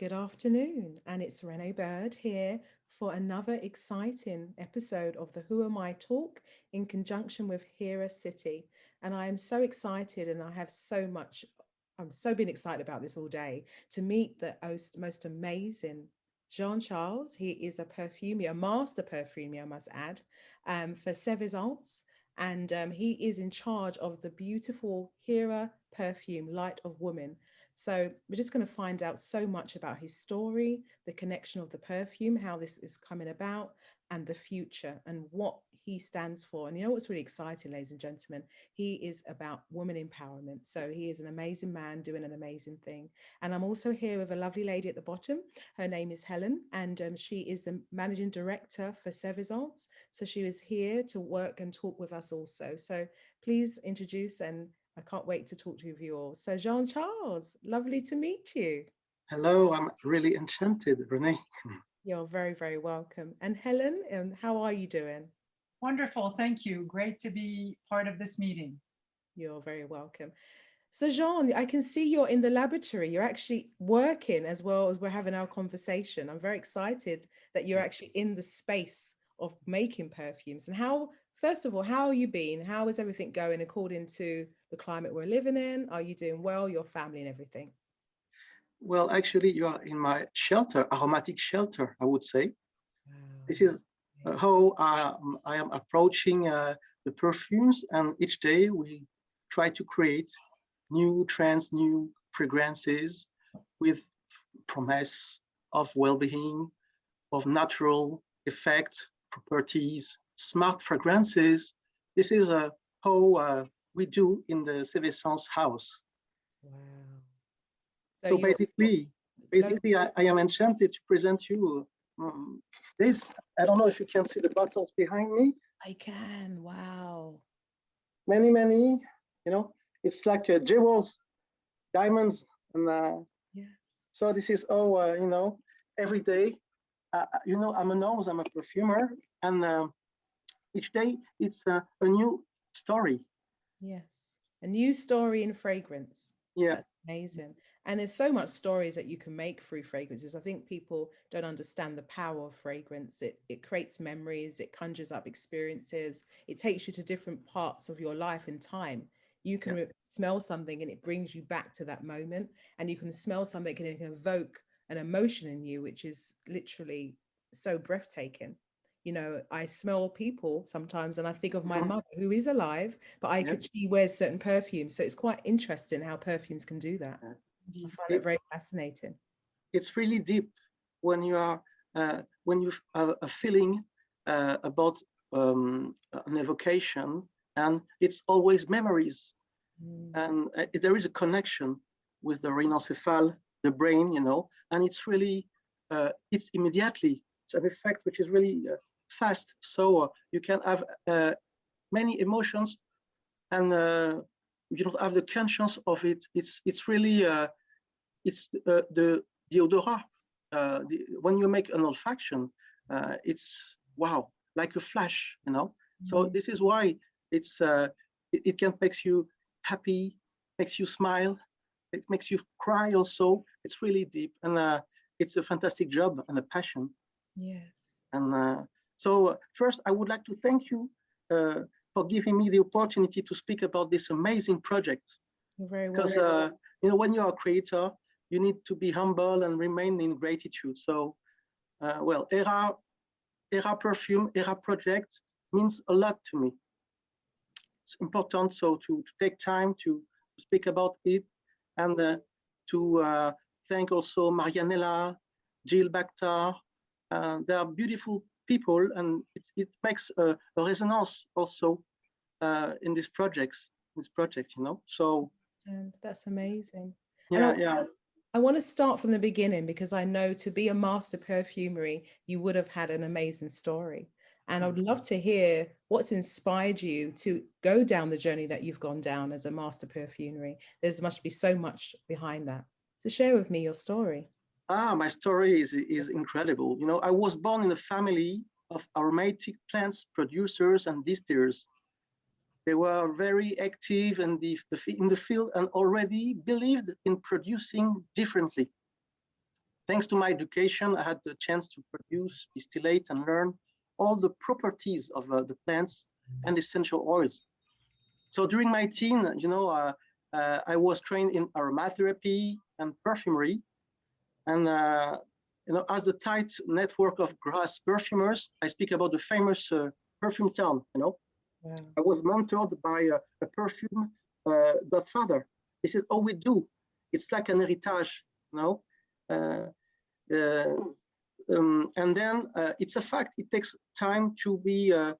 Good afternoon, and it's Renee Bird here for another exciting episode of the Who Am I Talk in conjunction with Hera City. And I am so excited, and I have so much, I'm so been excited about this all day to meet the most amazing Jean-Charles. He is a perfumer, a master perfumer, I must add, for Sevessence. And he is in charge of the beautiful Hera perfume, Light of Woman. So we're just going to find out so much about his story, the connection of the perfume, how this is coming about, and the future and what he stands for. And you know what's really exciting, ladies and gentlemen? He is about woman empowerment. So he is an amazing man doing an amazing thing. And I'm also here with a lovely lady at the bottom. Her name is Helen, and she is the managing director for Sevessence. So she was here to work and talk with us also. So please introduce, and I can't wait to talk to you all. So Jean-Charles, lovely to meet you. Hello, I'm really enchanted, Renee. You're very, very welcome. And Helen, how are you doing? Wonderful, thank you. Great to be part of this meeting. You're very welcome. So Jean, I can see you're in the laboratory. You're actually working as well as we're having our conversation. I'm very excited that you're actually in the space of making perfumes. And how, first of all, how are you been? How is everything going according to the climate we're living in? Are you doing well, your family and everything? Well, actually, you are in my shelter, aromatic shelter, I would say. Wow. This is how I am approaching the perfumes, and each day we try to create new trends, new fragrances with promise of well-being, of natural effect, properties, smart fragrances. This is how we do in the Sevessence house. Wow. So basically, I am enchanted to present you this. I don't know if you can see the bottles behind me. I can. Wow. Many, it's like jewels, diamonds. And yes. So this is, every day, I'm a perfumer. And each day it's a new story. Yes. A new story in fragrance. Yeah. That's amazing. And there's so much stories that you can make through fragrances. I think people don't understand the power of fragrance. It creates memories, it conjures up experiences, it takes you to different parts of your life and time. You can smell something and it brings you back to that moment, and you can smell something and it can evoke an emotion in you, which is literally so breathtaking. You know, I smell people sometimes and I think of my mother who is alive, but she wears certain perfumes. So it's quite interesting how perfumes can do that. I find it very fascinating. It's really deep when you are when you have a feeling about an evocation, and it's always memories. And there is a connection with the rhinocephale, the brain, and it's really it's an effect which is really fast. So you can have many emotions, and you don't have the conscience of it. It's really it's the odorat. When you make an olfaction, it's wow, like a flash, So this is why it's it can makes you happy, makes you smile, it makes you cry also. It's really deep, and it's a fantastic job and a passion. Yes. And so first, I would like to thank you for giving me the opportunity to speak about this amazing project. You're very because welcome. when you're a creator, you need to be humble and remain in gratitude. So, well, Hera perfume, Hera project means a lot to me. It's important so to take time to speak about it, and to thank also Marianella, Jill Bakhtar. They are beautiful people, and it makes a resonance also in this project, So that's amazing. Yeah. I want to start from the beginning, because I know to be a master perfumery, you would have had an amazing story. And I would love to hear what's inspired you to go down the journey that you've gone down as a master perfumery. There must be so much behind that. So share with me your story. My story is incredible. I was born in a family of aromatic plants producers and distillers. They were very active in the field and already believed in producing differently. thanks to my education, I had the chance to produce, distillate, and learn all the properties of the plants and essential oils. So during my teen, I was trained in aromatherapy and perfumery. And as the tight network of grass perfumers, I speak about the famous perfume town. Wow. I was mentored by a perfume godfather. This is all we do. It's like an heritage, and then it's a fact. It takes time to be a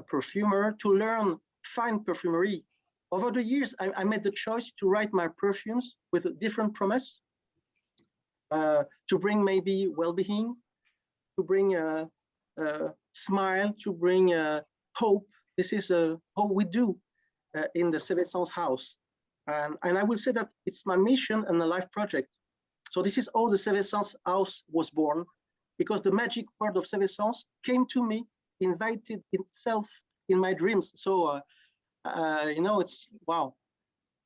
perfumer, to learn fine perfumery. Over the years, I made the choice to write my perfumes with a different promise, to bring maybe well-being, to bring a smile, to bring hope. This is how we do in the Sevessence house. And I will say that it's my mission and a life project. So this is how the Sevessence house was born, because the magic word of Sevessence came to me, invited itself in my dreams. So, it's wow.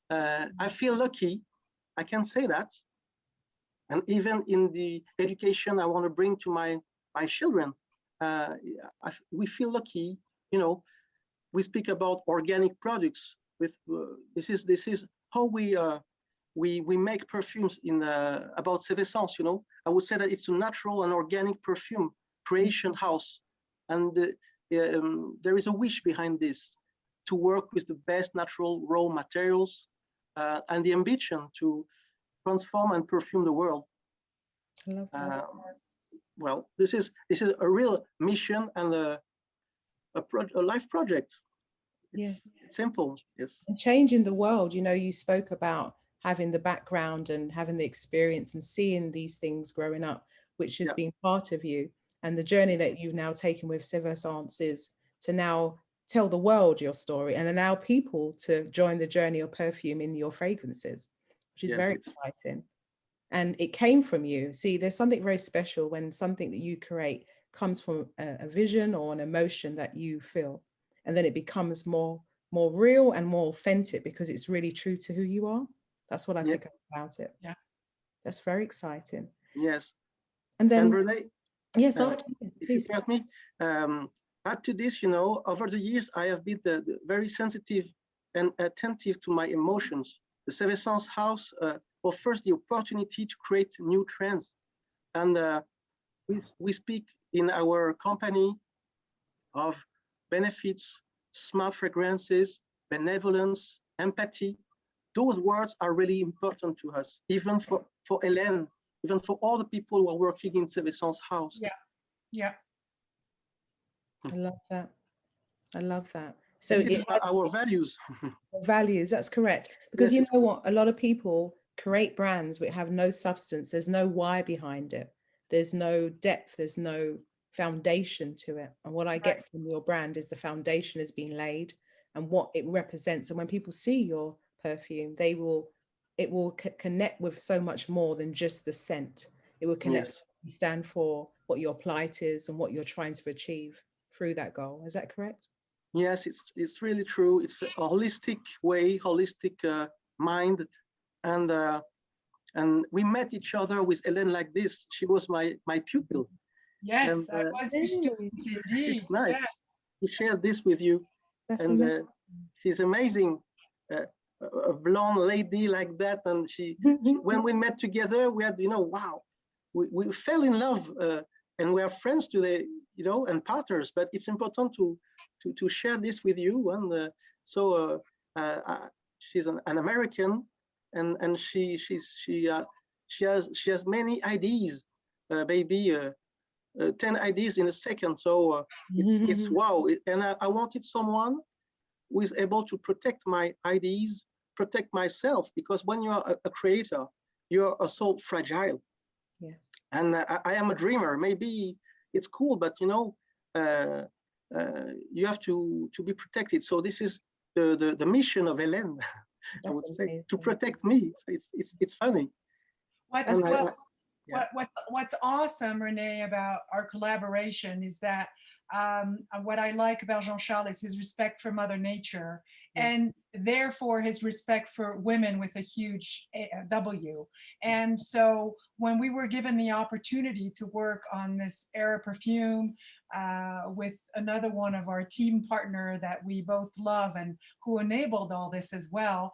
I feel lucky, I can say that. And even in the education I want to bring to my children, we feel lucky. We speak about organic products. With this is how we make perfumes about Sevessence. I would say that it's a natural and organic perfume creation house, and there is a wish behind this, to work with the best natural raw materials, and the ambition to transform and perfume the world. I love that. Well, this is a real mission and a life project. It's simple. Yes. And changing the world. You spoke about having the background and having the experience and seeing these things growing up, which has been part of you. And the journey that you've now taken with Sevessence is to now tell the world your story and allow people to join the journey of perfume in your fragrances, which is very exciting. And it came from you. See, there's something very special when something that you create comes from a vision or an emotion that you feel, and then it becomes more real and more authentic because it's really true to who you are. That's what I think about it. Yeah, that's very exciting. Yes. And then Renee, yes, after if you permit me, add to this, over the years I have been very sensitive and attentive to my emotions. The Sevessence house offers the opportunity to create new trends, and we speak in our company of benefits, smart fragrances, benevolence, empathy. Those words are really important to us, even for Helen, even for all the people who are working in Sevessence house. Yeah. I love that. I love that. So this is our values. Values, that's correct. Because you know what? A lot of people create brands which have no substance. There's no why behind it. There's no depth. There's no foundation to it. And what I get from your brand is the foundation has been laid and what it represents. And when people see your perfume, it will connect with so much more than just the scent. It will connect, stand for what your plight is and what you're trying to achieve through that goal. Is that correct? Yes, it's really true. It's a holistic way, holistic mind, and we met each other with Helen like this. She was my pupil. Yes, and, I was your student indeed. It's nice to share this with you. That's and she's amazing, a blonde lady like that. And she when we met together, we had, wow, we fell in love, and we are friends today, and partners. But it's important to share this with you. And so she's an American, and she has many ideas, maybe 10 ideas in a second. So it's wow. And I wanted someone who is able to protect my ideas, protect myself, because when you are a creator, you're so fragile. Yes. And I am a dreamer. Maybe it's cool, but you have to be protected. So this is the mission of Helen, I would say, to protect me. It's funny. What's awesome, Renee, about our collaboration is that what I like about Jean-Charles is his respect for Mother Nature, Yes. and therefore his respect for women with a huge W. And so when we were given the opportunity to work on this HERA perfume with another one of our team partner that we both love and who enabled all this as well,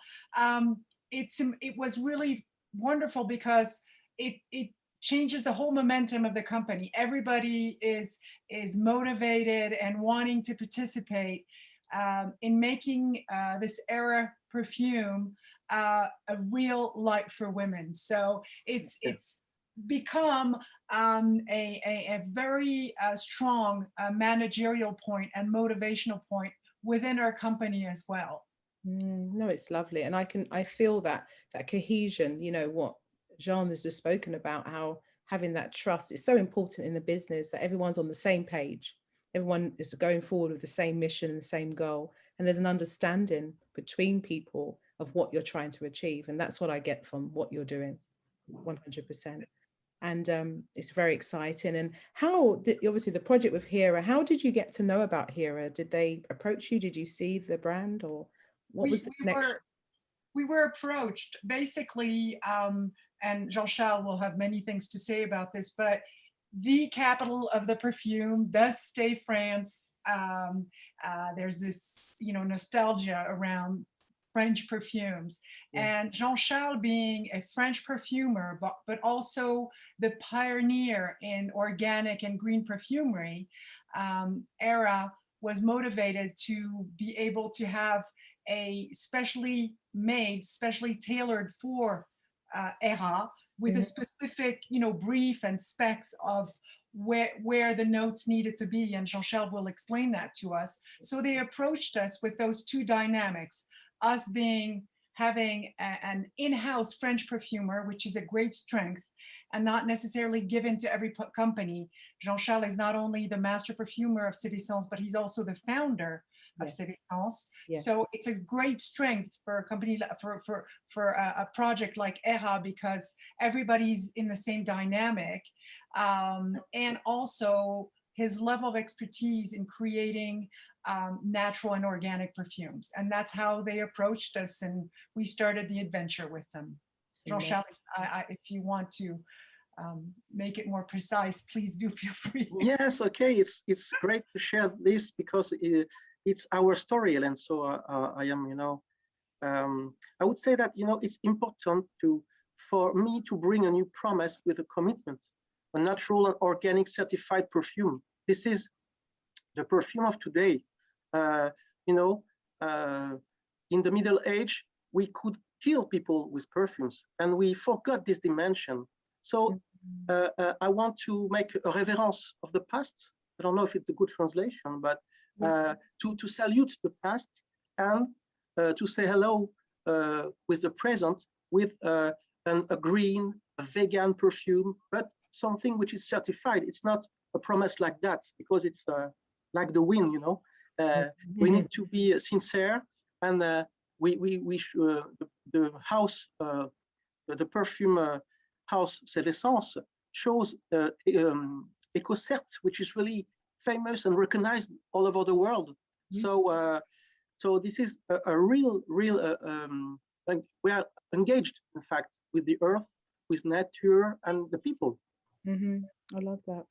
it was really wonderful because it changes the whole momentum of the company. Everybody is motivated and wanting to participate in making this HERA perfume a real light for women. So it's become a very strong managerial point and motivational point within our company as well. No, it's lovely, and I feel that cohesion. You know what Jean has just spoken about, how having that trust is so important in the business, that everyone's on the same page, everyone is going forward with the same mission and the same goal, and there's an understanding between people of what you're trying to achieve, and that's what I get from what you're doing, 100%. And it's very exciting. And how did, obviously the project with Hera, how did you get to know about Hera? Did they approach you? Did you see the brand, or what was the connection? We were approached basically, and Jean-Charles will have many things to say about this, but the capital of the perfume does stay France. There's this, nostalgia around French perfumes. Yes. And Jean-Charles, being a French perfumer, but also the pioneer in organic and green perfumery, HERA was motivated to be able to have a specially made, specially tailored for HERA with a specific, brief and specs of where the notes needed to be, and Jean-Charles will explain that to us. So they approached us with those two dynamics, us having an in-house French perfumer, which is a great strength, and not necessarily given to every company. Jean-Charles is not only the master perfumer of Sevessence, but he's also the founder of Sevessence. Yes. So it's a great strength for a company, for a project like HERA, because everybody's in the same dynamic. And also his level of expertise in creating natural and organic perfumes. And that's how they approached us, and we started the adventure with them. Jean-Charles, if you want to make it more precise, please do feel free. Yes, okay. It's great to share this because it's our story, Helen. So I am, I would say that, it's important for me to bring a new promise with a commitment, a natural and organic certified perfume. This is the perfume of today. In the Middle Age, we could kill people with perfumes, and we forgot this dimension. So I want to make a reverence of the past. I don't know if it's a good translation, but to salute the past and to say hello with the present with a green, a vegan perfume, but something which is certified. It's not a promise like that, because it's like the wind, we need to be sincere, and we should, the house, the perfume house Sevessence shows EcoCert, which is really famous and recognized all over the world. So this is a real like we are engaged, in fact, with the earth, with nature, and the people. I love that.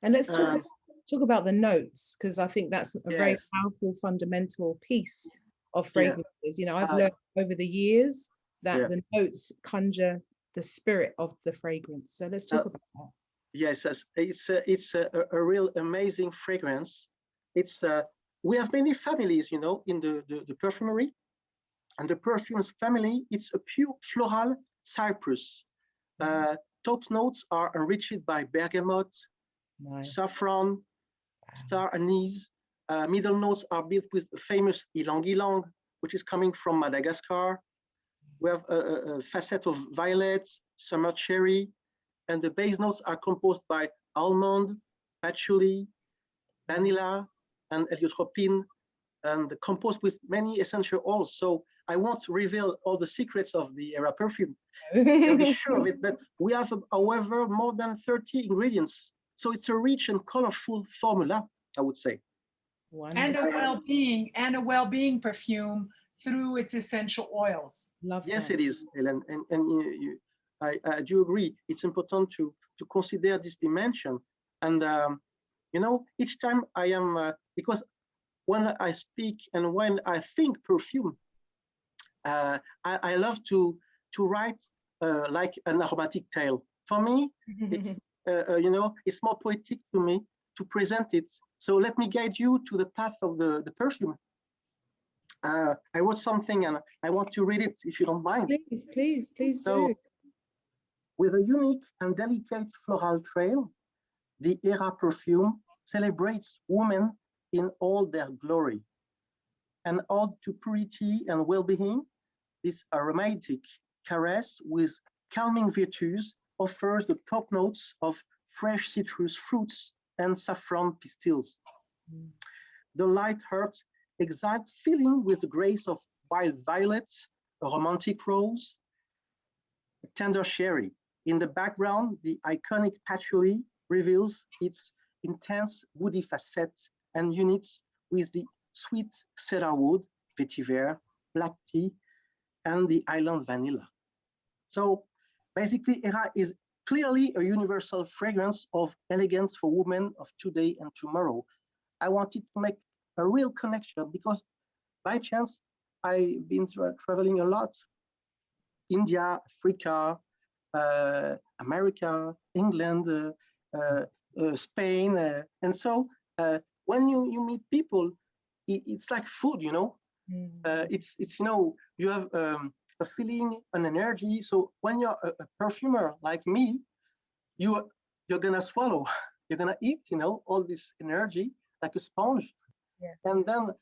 And let's talk about the notes, because I think that's a very powerful, fundamental piece of fragrances. I've learned over the years that the notes conjure the spirit of the fragrance. So let's talk about that. Yes, it's a real amazing fragrance. It's we have many families, in the perfumery, and the perfumes family. It's a pure floral cypress. Top notes are enriched by bergamot, saffron, star anise. Middle notes are built with the famous ylang ylang, which is coming from Madagascar. We have a facet of violet, summer cherry, and the base notes are composed by almond, patchouli, vanilla, and heliotropin, and composed with many essential oils. So I won't reveal all the secrets of the HERA perfume. You'll be sure of it, but we have, however, more than 30 ingredients. So it's a rich and colorful formula. I would say. And Wonderful. a well-being perfume through its essential oils. Love Yes, that. it is, Helen, and I do agree. It's important to consider this dimension, and each time I am because when I speak and when I think perfume, I love to write like an aromatic tale. For me, it's it's more poetic to me to present it. So let me guide you to the path of the perfume. I wrote something and I want to read it if you don't mind. Please So, do. with a unique and delicate floral trail, the Hera perfume celebrates women in all their glory. An ode to purity and well-being, this aromatic caress with calming virtues offers the top notes of fresh citrus fruits and saffron pistils. The light herbs excite feeling with the grace of wild violets, a romantic rose, a tender cherry. In the background, the iconic patchouli reveals its intense woody facet and unites with the sweet cedar wood, vetiver, black tea, and the island vanilla. So basically, Hera is clearly a universal fragrance of elegance for women of today and tomorrow. I wanted to make a real connection because by chance, I've been traveling a lot. India, Africa, America, England, Spain. And so when you meet people, it's like food, it's you have a feeling, an energy. So when you're a perfumer like me, you're gonna swallow, you're gonna eat, all this energy like a sponge. Yeah. And then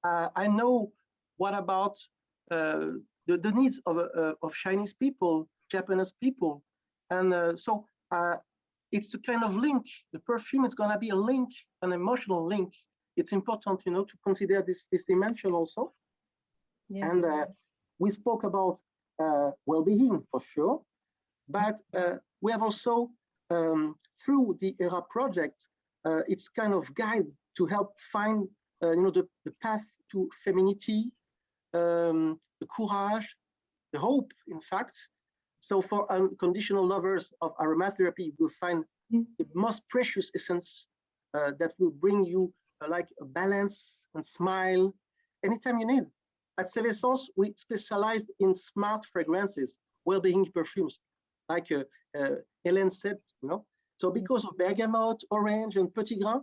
I know what about the needs of Chinese people, Japanese people, and so it's a kind of link. The perfume is gonna be a link, an emotional link. It's important, to consider this dimension also. Yes. And we spoke about well-being for sure, but we have also through the Hera project, it's kind of guide to help find the path to femininity, the courage, the hope, in fact. So for unconditional lovers of aromatherapy, you'll find the most precious essence that will bring you like a balance and smile anytime you need. At Sevessence, we specialized in smart fragrances, well-being perfumes, like Helen said, So because of bergamot, orange, and petit grain,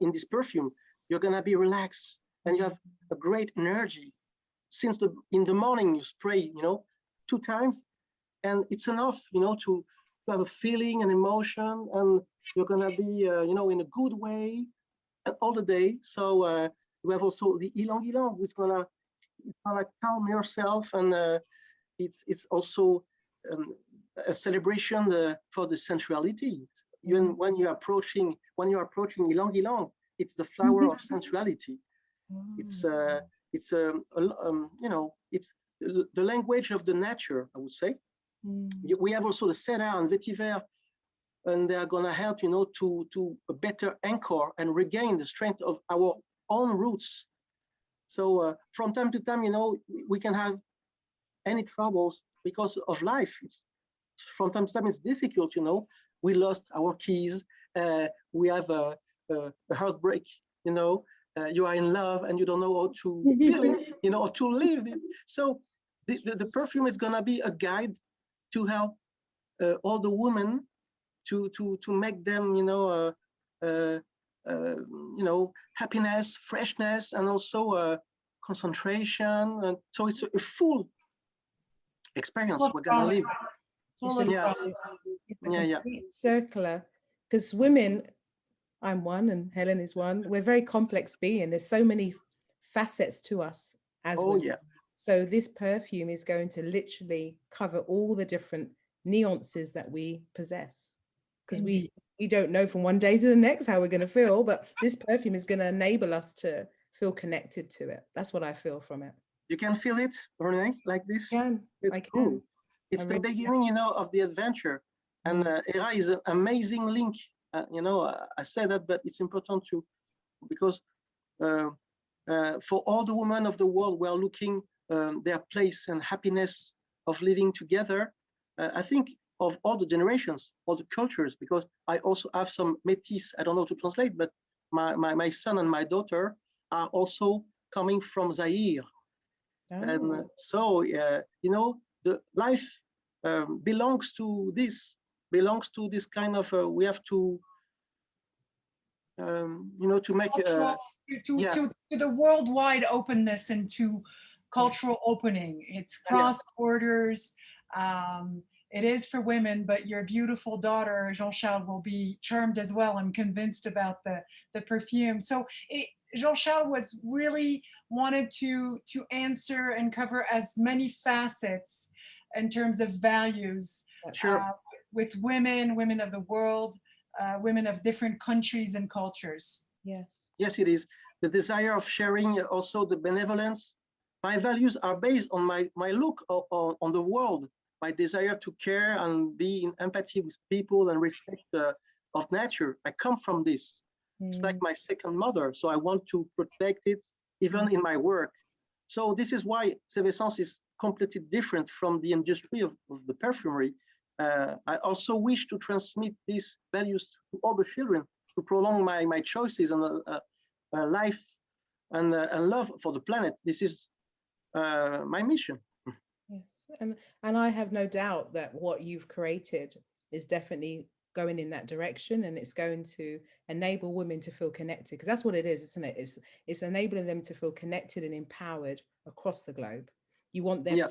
in this perfume, you're gonna be relaxed and you have a great energy. Since in the morning you spray, 2 times, and it's enough, to have a feeling, an emotion, and you're gonna be, in a good way all the day. So we have also the ylang ylang, which it's gonna calm yourself, and it's also a celebration for the sensuality. Even when you're approaching ylang ylang, it's the flower of sensuality. It's it's the language of the nature, I would say. We have also the cedar and vetiver, and they are going to help, to better anchor and regain the strength of our own roots. So from time to time, we can have any troubles because of life. From time to time, it's difficult, We lost our keys. We have a heartbreak, you are in love and you don't know how to feel it, or to live it. So the perfume is gonna be a guide to help all the women to make them, happiness, freshness, and also concentration. And so it's a full experience we're gonna live. Circular, because women, I'm one and Helen is one, we're very complex being. There's so many facets to us as women. Yeah. So this perfume is going to literally cover all the different nuances that we possess, because we don't know from one day to the next how we're going to feel, but this perfume is going to enable us to feel connected to it. That's what I feel from it. You can feel it, Renee, like this? I can. Cool. It's the beginning, of the adventure. And Hera is an amazing link You know, I say that, but it's important to, because for all the women of the world who are looking their place and happiness of living together, I think of all the generations, all the cultures, because I also have some métis, I don't know to translate, but my son and my daughter are also coming from Zaire. Oh. And so, you know, the life belongs to this kind of, we have to, you know, to make, Cultural, yeah, to the worldwide openness and to cultural opening. It's cross borders. It is for women, but your beautiful daughter, Jean-Charles, will be charmed as well. I'm convinced about the perfume. So Jean-Charles was really wanted to answer and cover as many facets in terms of values sure. with women of the world, women of different countries and cultures. Yes. Yes, it is. The desire of sharing, also the benevolence. My values are based on my look on the world, my desire to care and be in empathy with people and respect of nature. I come from this. It's like my second mother. So I want to protect it even in my work. So this is why Sevessence is completely different from the industry of the perfumery. I also wish to transmit these values to all the children, to prolong my choices and life and love for the planet. This is my mission. Yes, and I have no doubt that what you've created is definitely going in that direction, and it's going to enable women to feel connected, because that's what it is, isn't it? It's enabling them to feel connected and empowered across the globe. You want them to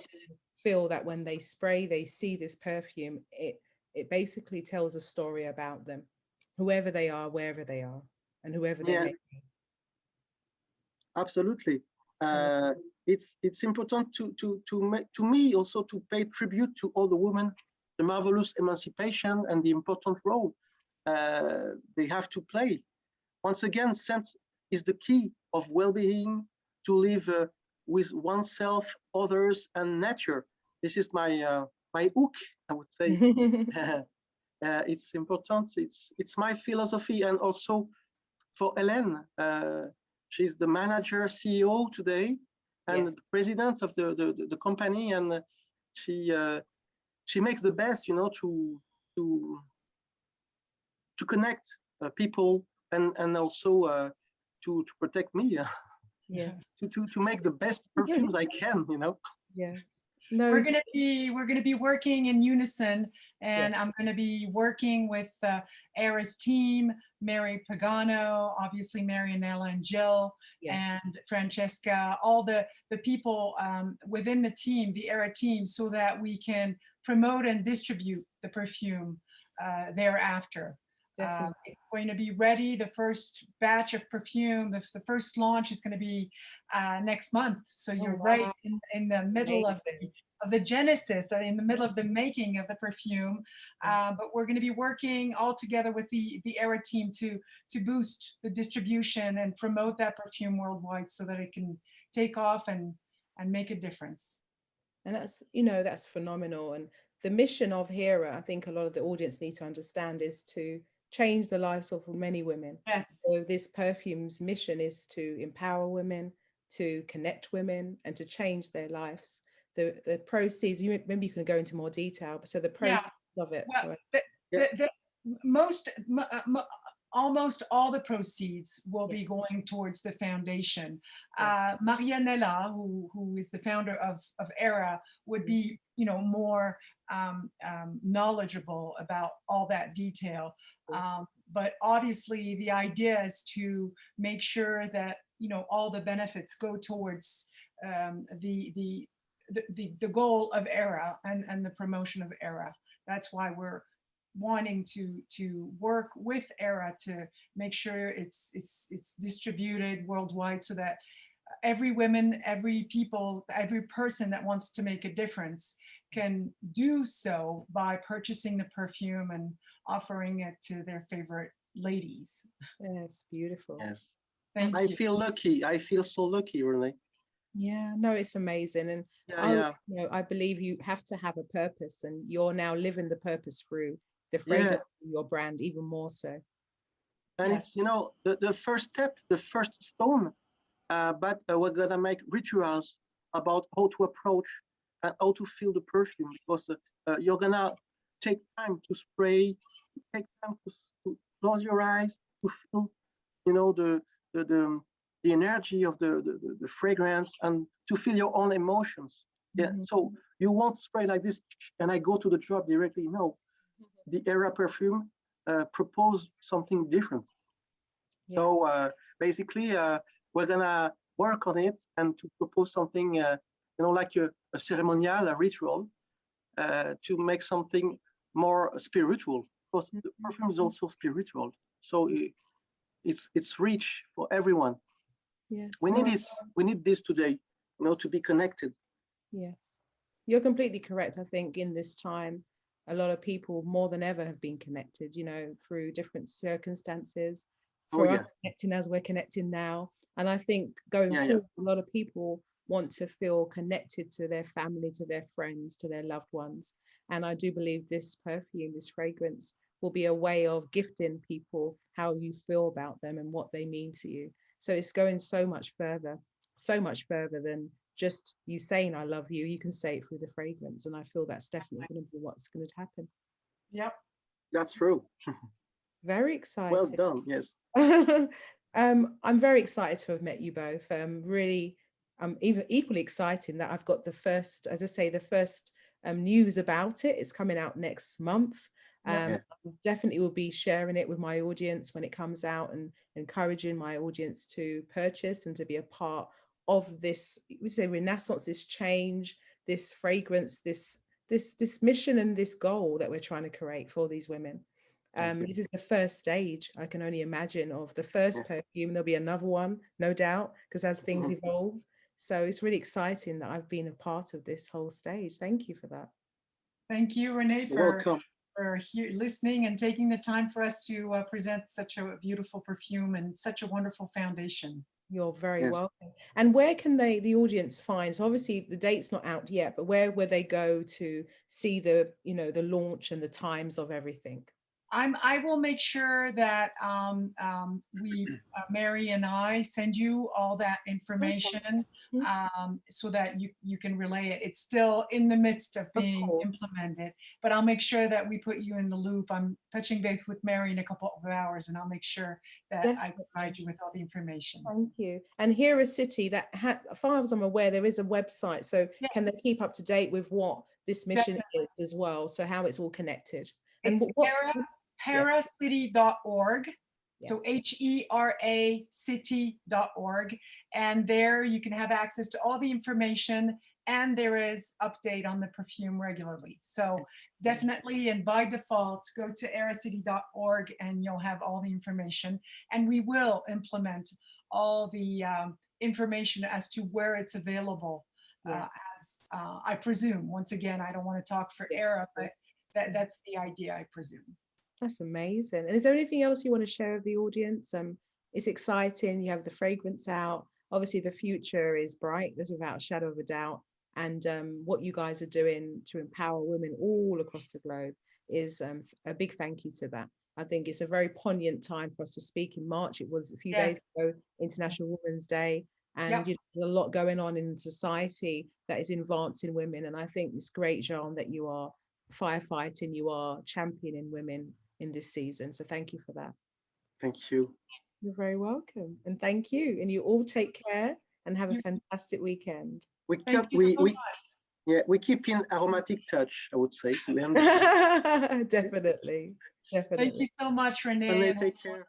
feel that when they spray, they see this perfume, it basically tells a story about them, whoever they are, wherever they are, and whoever they may be. Absolutely. It's important to me also to pay tribute to all the women, the marvelous emancipation and the important role they have to play. Once again, sense is the key of well-being, to live with oneself, others, and nature. This is my my hook, I would say. It's important. It's my philosophy, and also for Helen. She's the manager, CEO today, and the president of the company, and she makes the best, you know, to connect people and also to protect me. Yes. to make the best perfumes I can, you know. Yes. No, we're gonna be working in unison, and I'm gonna be working with Hera's team, Mary Pagano, obviously Marianella and Jill, and Francesca, all the people within the team, the Hera team, so that we can promote and distribute the perfume thereafter. It's going to be ready. The first batch of perfume, the first launch is going to be next month. So you're right in the middle of the genesis, or in the middle of the making of the perfume. But we're going to be working all together with the Hera team to boost the distribution and promote that perfume worldwide, so that it can take off and make a difference. And that's, you know, that's phenomenal. And the mission of Hera, I think a lot of the audience need to understand, is to change the lives of many women. Yes. So this perfume's mission is to empower women, to connect women, and to change their lives. The proceeds, maybe you can go into more detail, but so the proceeds of it. Well, almost all the proceeds will be going towards the foundation. Marianella, who is the founder of Hera, would be, you know, more knowledgeable about all that detail. But obviously the idea is to make sure that, you know, all the benefits go towards the goal of Hera and the promotion of Hera. That's why we're wanting to work with Hera to make sure it's distributed worldwide, so that every woman, every people, every person that wants to make a difference can do so by purchasing the perfume and offering it to their favorite ladies. Yes, beautiful. Yes. Thank I you. feel lucky. I feel so lucky, really. Yeah, no, it's amazing. And you know, I believe you have to have a purpose, and you're now living the purpose through the fragrance of your brand, even more so. And Yes. it's, you know, the first step, the first stone, but we're gonna make rituals about how to approach and how to feel the perfume, because you're gonna take time to spray, take time to close your eyes, to feel, you know, the energy of the fragrance, and to feel your own emotions. Yeah. So you won't spray like this and I go to the job directly. No, the Hera perfume propose something different. Yes. So basically, we're gonna work on it and to propose something, you know, like a ceremonial, a ritual, to make something more spiritual. Because the perfume is also spiritual, so it's rich for everyone. Yes. We need this. We need this today, you know, to be connected. Yes, you're completely correct. I think in this time, a lot of people more than ever have been connected, you know, through different circumstances, for us connecting as we're connecting now. And I think going forward, a lot of people want to feel connected to their family, to their friends, to their loved ones. And I do believe this perfume, this fragrance, will be a way of gifting people how you feel about them and what they mean to you. So it's going so much further than just you saying I love you. You can say it through the fragrance, and I feel that's definitely going to be what's going to happen. Yep, that's true. Very excited. Well done. Yes. I'm very excited to have met you both. Really, I'm even equally excited that I've got the first, as I say, the first news about it. It's coming out next month. Definitely will be sharing it with my audience when it comes out, and encouraging my audience to purchase and to be a part of this, we say, renaissance, this change, this fragrance, this mission and this goal that we're trying to create for these women. This is the first stage, I can only imagine, of the first perfume. There'll be another one, no doubt, because as things evolve. So it's really exciting that I've been a part of this whole stage. Thank you for that. Thank you, Renee, for listening and taking the time for us to present such a beautiful perfume and such a wonderful foundation. You're very welcome. And where can the audience find? So obviously the date's not out yet, but where will they go to see the, you know, the launch and the times of everything? I will make sure that Mary and I send you all that information so that you can relay it. It's still in the midst of being implemented, but I'll make sure that we put you in the loop. I'm touching base with Mary in a couple of hours, and I'll make sure that I provide you with all the information. Thank you. And Hera City, that as far as I'm aware, there is a website. So can they keep up to date with what this mission is as well? So how it's all connected. And it's heracity.org. So HERA city.org. And there you can have access to all the information, and there is update on the perfume regularly. So definitely, and by default, go to heracity.org and you'll have all the information. And we will implement all the information as to where it's available. As I presume, once again, I don't want to talk for Hera, but that's the idea, I presume. That's amazing. And is there anything else you want to share with the audience? It's exciting. You have the fragrance out. Obviously, the future is bright. There's without a shadow of a doubt. And what you guys are doing to empower women all across the globe is a big thank you to that. I think it's a very poignant time for us to speak in March. It was a few days ago, International Women's Day. And you know, there's a lot going on in society that is advancing women. And I think it's great, Jean, that you are firefighting, you are championing women in this season. So thank you for that. Thank you. You're very welcome. And thank you. And you all take care and have a fantastic weekend. We keep in aromatic touch, I would say. Definitely. Thank you so much, Renee. Renee, take care.